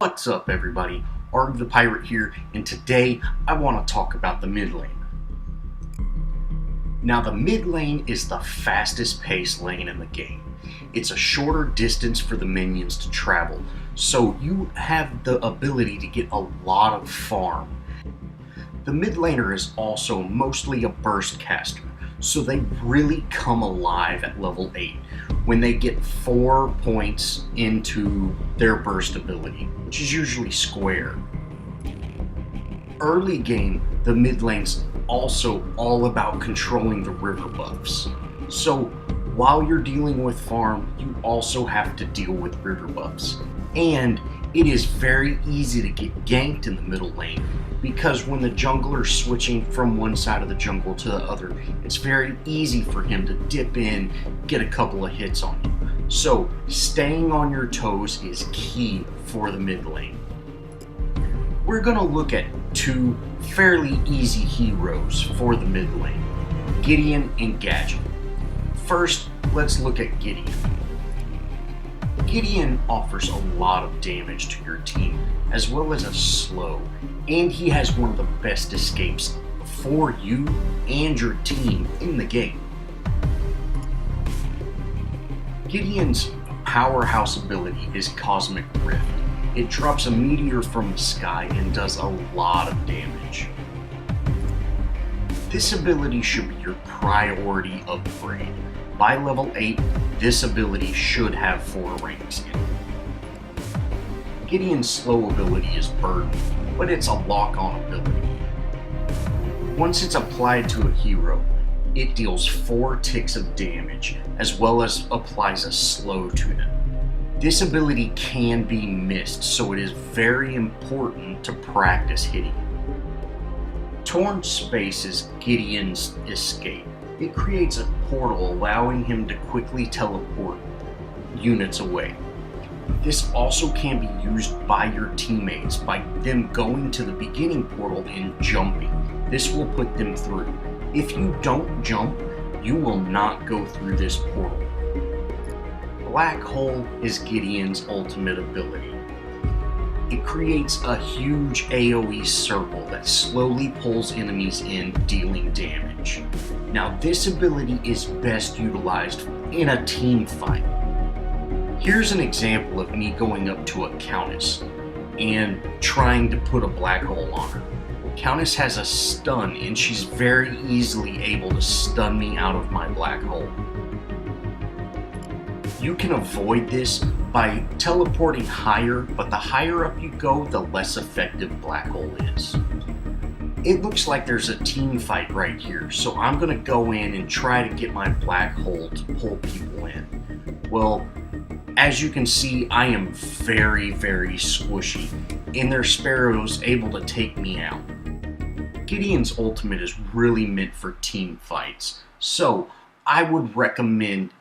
What's up everybody, Arrg the Pirate here, and today I want to talk about the mid lane. Now the mid lane is the fastest paced lane in the game. It's a shorter distance for the minions to travel, so you have the ability to get a lot of farm. The mid laner is also mostly a burst caster, so they really come alive at level 8 when they get 4 points into their burst ability, which is usually square. Early game, the mid lane's also all about controlling the river buffs. So while you're dealing with farm, you also have to deal with river buffs. And it is very easy to get ganked in the middle lane, because when the jungler's switching from one side of the jungle to the other, it's very easy for him to dip in, get a couple of hits on you. So staying on your toes is key for the mid lane. We're going to look at two fairly easy heroes for the mid lane, Gideon and Gadget. First, let's look at Gideon. Gideon offers a lot of damage to your team, as well as a slow, and he has one of the best escapes for you and your team in the game. Gideon's powerhouse ability is Cosmic Rift. It drops a meteor from the sky and does a lot of damage. This ability should be your priority upgrade. By level 8, this ability should have 4 ranks in it. Gideon's slow ability is Burden, but it's a lock-on ability. Once it's applied to a hero, it deals 4 ticks of damage, as well as applies a slow to them. This ability can be missed, so it is very important to practice hitting it. Torn Space is Gideon's escape. It creates a portal allowing him to quickly teleport units away. This also can be used by your teammates by them going to the beginning portal and jumping. This will put them through. If you don't jump, you will not go through this portal. Black Hole is Gideon's ultimate ability. It creates a huge AoE circle that slowly pulls enemies in, dealing damage. Now this ability is best utilized in a team fight. Here's an example of me going up to a Countess and trying to put a black hole on her. Countess has a stun and she's very easily able to stun me out of my black hole. You can avoid this by teleporting higher, but the higher up you go, the less effective black hole is. It looks like there's a team fight right here, so I'm going to go in and try to get my black hole to pull people in. Well, as you can see, I am very, very squishy, and their Sparrow's able to take me out. Gideon's ultimate is really meant for team fights, so I would recommend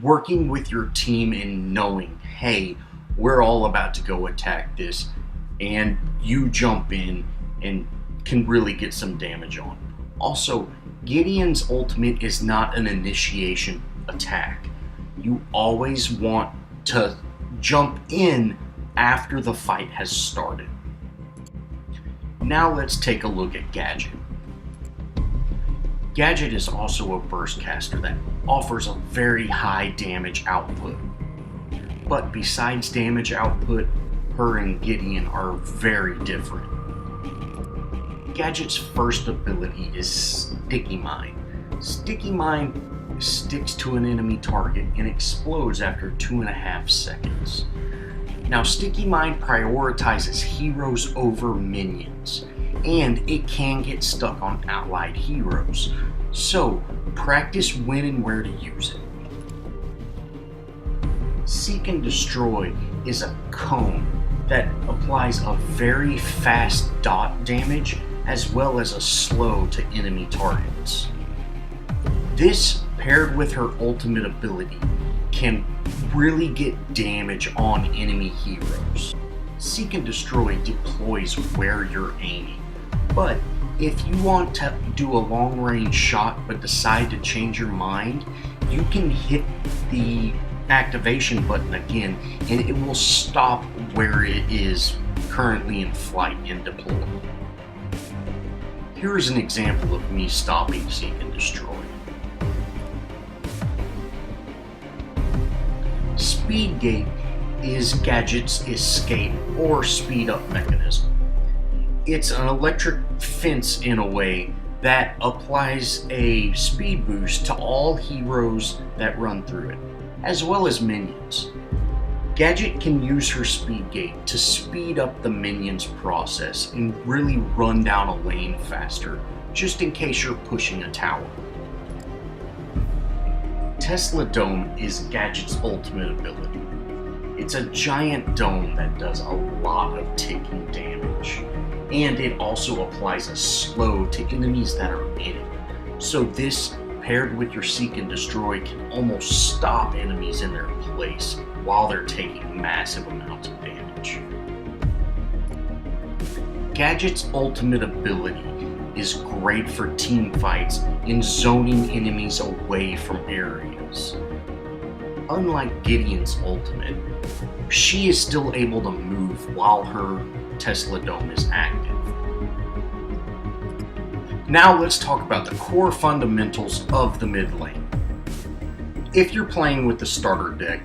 working with your team and knowing, hey, we're all about to go attack this, and you jump in and can really get some damage on. Also, Gideon's ultimate is not an initiation attack. You always want to jump in after the fight has started. Now let's take a look at Gadget. Gadget is also a burst caster that offers a very high damage output. But besides damage output, her and Gideon are very different. Gadget's first ability is Sticky Mine. Sticky Mine sticks to an enemy target and explodes after 2.5 seconds. Now Sticky Mine prioritizes heroes over minions, and it can get stuck on allied heroes, so practice when and where to use it. Seek and Destroy is a cone that applies a very fast dot damage as well as a slow to enemy targets. This, paired with her ultimate ability, can really get damage on enemy heroes. Seek and Destroy deploys where you're aiming, but if you want to do a long range shot but decide to change your mind, you can hit the activation button again, and it will stop where it is currently in flight and deploy. Here is an example of me stopping Seek and Destroy. Speed Gate is Gadget's escape or speed up mechanism. It's an electric fence in a way that applies a speed boost to all heroes that run through it, as well as minions. Gadget can use her speed gate to speed up the minions process and really run down a lane faster, just in case you're pushing a tower. Tesla Dome is Gadget's ultimate ability. It's a giant dome that does a lot of ticking damage, and it also applies a slow to enemies that are in it. So this, paired with your Seek and Destroy, can almost stop enemies in their place while they're taking massive amounts of damage. Gadget's ultimate ability is great for team fights in zoning enemies away from areas. Unlike Gideon's ultimate, she is still able to move while her Tesla Dome is active. Now let's talk about the core fundamentals of the mid lane. If you're playing with the starter deck,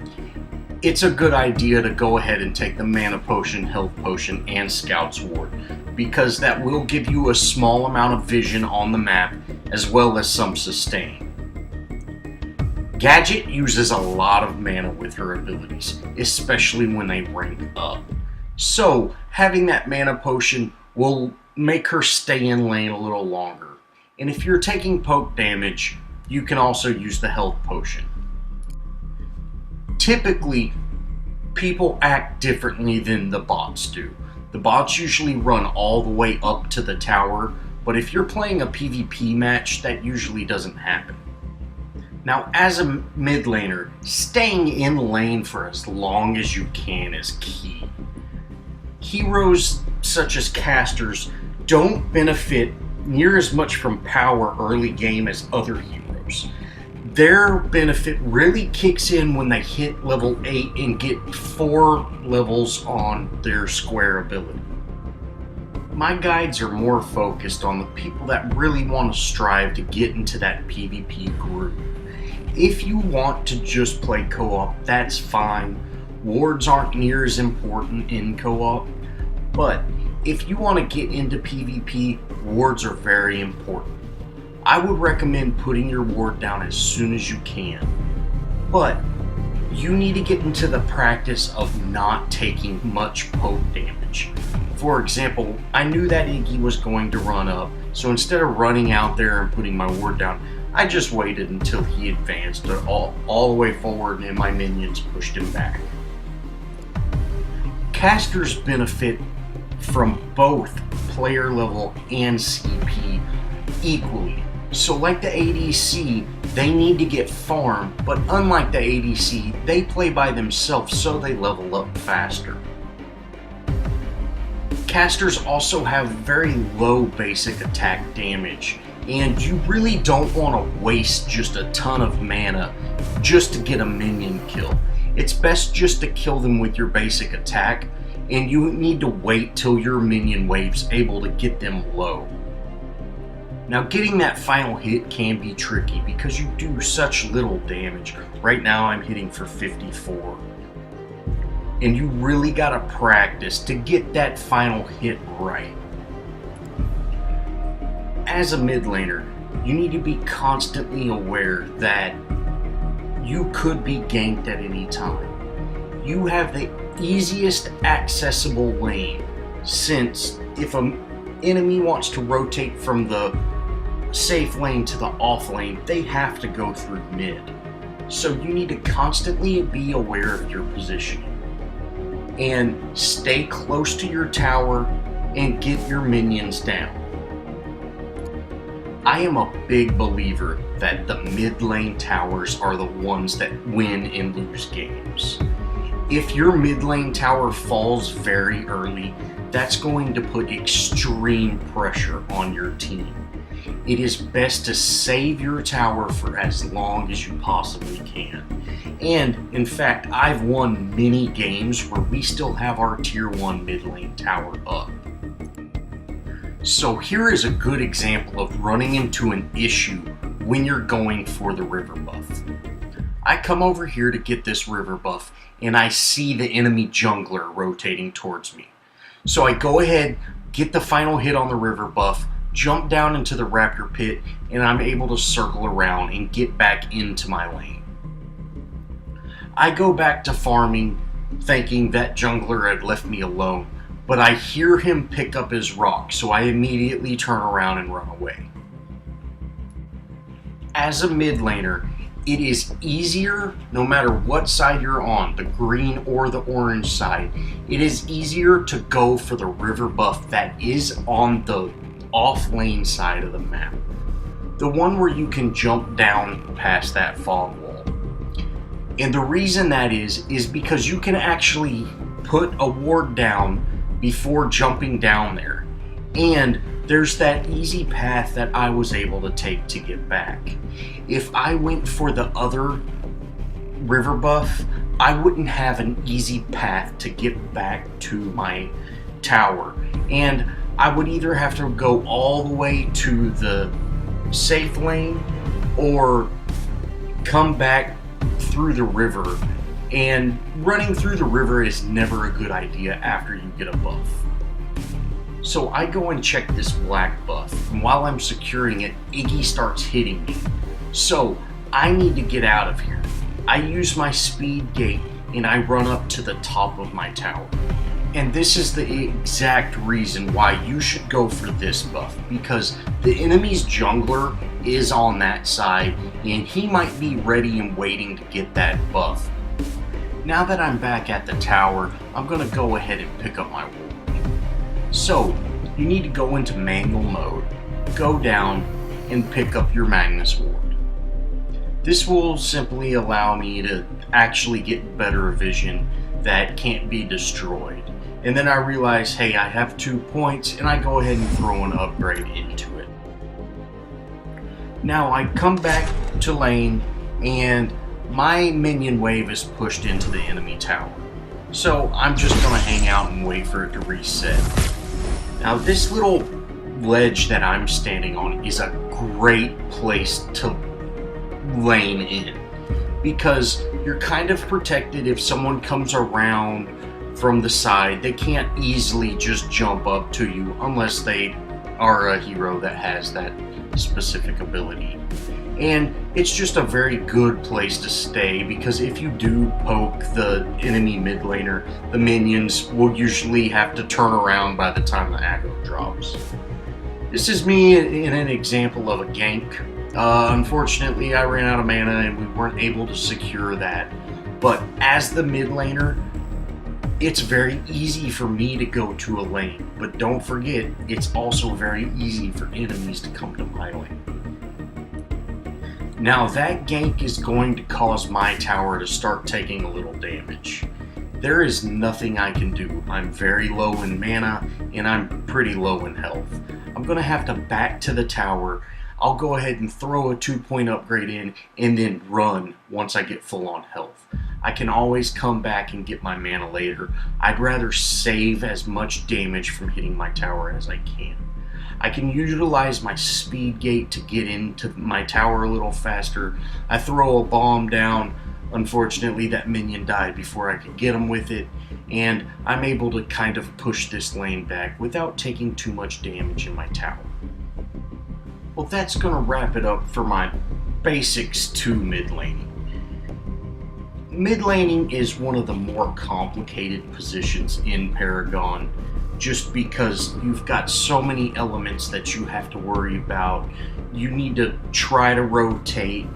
it's a good idea to go ahead and take the Mana Potion, Health Potion, and Scout's Ward, because that will give you a small amount of vision on the map, as well as some sustain. Gadget uses a lot of mana with her abilities, especially when they rank up. So, having that Mana Potion will make her stay in lane a little longer. And if you're taking poke damage, you can also use the Health Potion. Typically, people act differently than the bots do. The bots usually run all the way up to the tower, but if you're playing a PvP match, that usually doesn't happen. Now, as a mid laner, staying in lane for as long as you can is key. Heroes such as casters don't benefit near as much from power early game as other heroes. Their benefit really kicks in when they hit level 8 and get 4 levels on their square ability. My guides are more focused on the people that really want to strive to get into that PvP group. If you want to just play co-op, that's fine. Wards aren't near as important in co-op, but if you want to get into PvP, wards are very important. I would recommend putting your ward down as soon as you can, but you need to get into the practice of not taking much poke damage. For example, I knew that Iggy was going to run up, so instead of running out there and putting my ward down, I just waited until he advanced all the way forward and my minions pushed him back. Casters benefit from both player level and CP equally. So like the ADC, they need to get farm, but unlike the ADC, they play by themselves, so they level up faster. Casters also have very low basic attack damage, and you really don't want to waste just a ton of mana just to get a minion kill. It's best just to kill them with your basic attack, and you need to wait till your minion wave's able to get them low. Now, getting that final hit can be tricky because you do such little damage. Right now I'm hitting for 54. And you really gotta practice to get that final hit right. As a mid laner, you need to be constantly aware that you could be ganked at any time. You have the easiest accessible lane, since if an enemy wants to rotate from the safe lane to the off lane, they have to go through mid. So you need to constantly be aware of your positioning and stay close to your tower and get your minions down. I am a big believer that the mid lane towers are the ones that win and lose games. If your mid lane tower falls very early, that's going to put extreme pressure on your team. it is best to save your tower for as long as you possibly can. And in fact, I've won many games where we still have our tier 1 mid lane tower up. So here is a good example of running into an issue when you're going for the river buff. I come over here to get this river buff and I see the enemy jungler rotating towards me. So I go ahead, get the final hit on the river buff, jump down into the raptor pit, and I'm able to circle around and get back into my lane. I go back to farming thinking that jungler had left me alone, but I hear him pick up his rock, so I immediately turn around and run away. As a mid laner, it is easier, no matter what side you're on, the green or the orange side, it is easier to go for the river buff that is on the off lane side of the map. The one where you can jump down past that fog wall. And the reason that is because you can actually put a ward down before jumping down there. And there's that easy path that I was able to take to get back. If I went for the other river buff, I wouldn't have an easy path to get back to my tower. And I would either have to go all the way to the safe lane or come back through the river. And running through the river is never a good idea after you get a buff. So I go and check this black buff, and while I'm securing it, Iggy starts hitting me. So I need to get out of here. I use my speed gate and I run up to the top of my tower. And this is the exact reason why you should go for this buff, because the enemy's jungler is on that side and he might be ready and waiting to get that buff. Now that I'm back at the tower, I'm going to go ahead and pick up my ward. So, you need to go into manual mode, go down, and pick up your Magnus ward. This will simply allow me to actually get better vision that can't be destroyed. And then I realize, hey, I have 2 points, and I go ahead and throw an upgrade into it. Now I come back to lane, and my minion wave is pushed into the enemy tower. So I'm just going to hang out and wait for it to reset. Now this little ledge that I'm standing on is a great place to lane in, because you're kind of protected if someone comes around from the side. They can't easily just jump up to you unless they are a hero that has that specific ability. And it's just a very good place to stay, because if you do poke the enemy mid laner, the minions will usually have to turn around by the time the aggro drops. This is me in an example of a gank. Unfortunately, I ran out of mana and we weren't able to secure that. But as the mid laner, it's very easy for me to go to a lane. But don't forget, it's also very easy for enemies to come to my lane. Now that gank is going to cause my tower to start taking a little damage. There is nothing I can do. I'm very low in mana and I'm pretty low in health. I'm going to have to back to the tower. I'll go ahead and throw a 2-point upgrade in and then run once I get full on health. I can always come back and get my mana later. I'd rather save as much damage from hitting my tower as I can. I can utilize my speed gate to get into my tower a little faster. I throw a bomb down. Unfortunately, that minion died before I could get him with it, and I'm able to kind of push this lane back without taking too much damage in my tower. Well, that's going to wrap it up for my basics to mid laning. Mid laning is one of the more complicated positions in Paragon, just because you've got so many elements that you have to worry about. You need to try to rotate,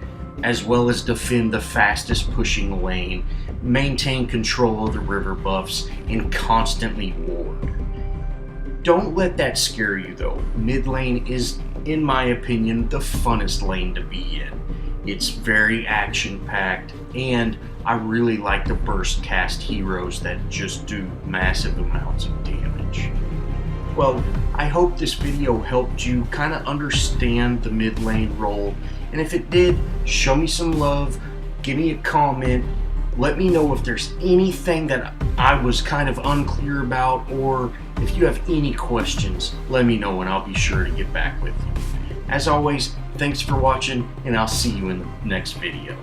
as well as defend the fastest pushing lane, maintain control of the river buffs, and constantly ward. Don't let that scare you though. Mid lane is, in my opinion, the funnest lane to be in. It's very action-packed, and I really like the burst cast heroes that just do massive amounts of damage. Well, I hope this video helped you kind of understand the mid lane role, and if it did, show me some love, give me a comment, let me know if there's anything that I was kind of unclear about, or if you have any questions, let me know and I'll be sure to get back with you. As always, thanks for watching, and I'll see you in the next video.